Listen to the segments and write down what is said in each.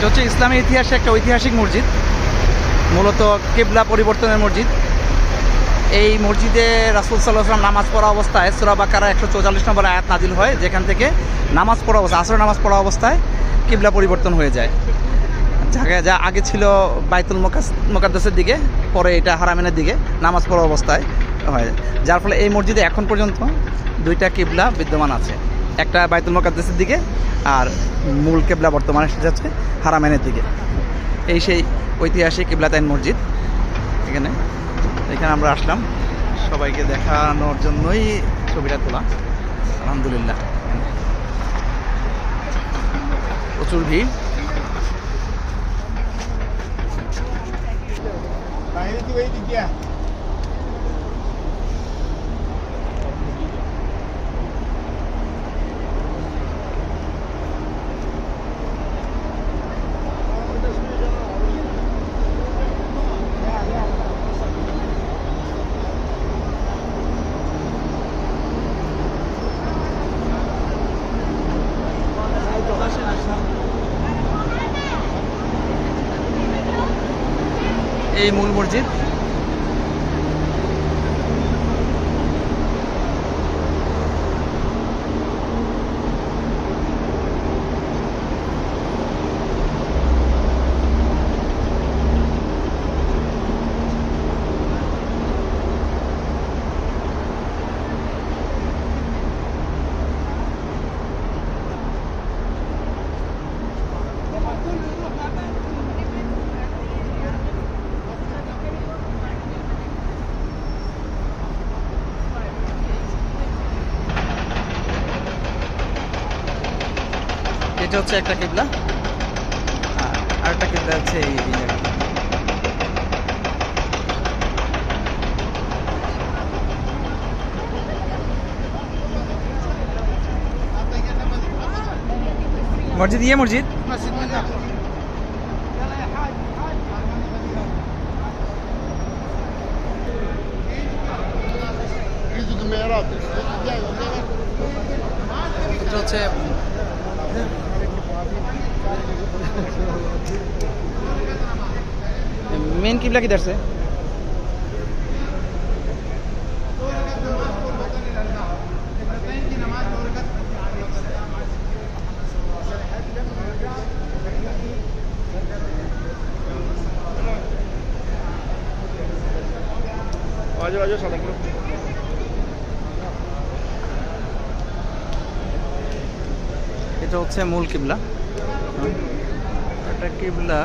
এটা হচ্ছে ইসলামের ইতিহাসে একটা ঐতিহাসিক মসজিদ, মূলত কিবলা পরিবর্তনের মসজিদ। এই মসজিদে রাসূল সাল্লাল্লাহু আলাইহি ওয়াসাল্লাম নামাজ পড়া অবস্থায় সূরা বাকারা 144 নম্বর আয়াত নাজিল হয়, যেখান থেকে নামাজ পড়া অবস্থায়, আসরের নামাজ পড়া অবস্থায় কিবলা পরিবর্তন হয়ে যায়। যা আগে ছিল বাইতুল মুকাদ্দাসের দিকে, পরে এটা হারামেনের দিকে নামাজ পড়া অবস্থায় হয়, যার ফলে এই মসজিদে এখন পর্যন্ত দুইটা কিবলা বিদ্যমান আছে। একটা বাইতুল মুকাদ্দাসের দিকে আর মূল কিবলা বর্তমানে সেটা হচ্ছে হারামেনের দিকে। এই সেই ঐতিহাসিক কিবলাতাইন মসজিদ। এখানে আমরা আসলাম সবাইকে দেখানোর জন্যই ছবিটা তোলা। আলহামদুলিল্লাহ, প্রচুর ভিড়। এই মূল মসজিদ। এটা হচ্ছে একটা কিবলা, আর একটা কিবলা হচ্ছে এই জায়গাটা। মসজিদ মসজিদ এটা হচ্ছে মেন কিবলা किधर से? आजो सादा करो। এটা হচ্ছে মূল কিবলা। এটা কিবলা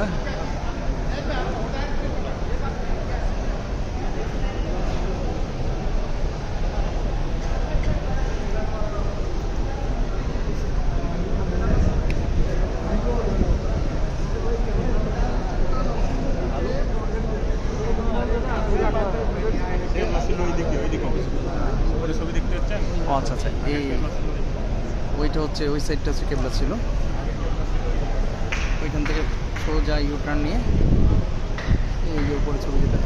আচ্ছা আচ্ছা, এই ওইটা হচ্ছে ওই সাইডটা হচ্ছে কেবলা ছিল, ওইখান থেকে সোজা ইউটার্ন নিয়ে এই যে উপরে ছবি যেটা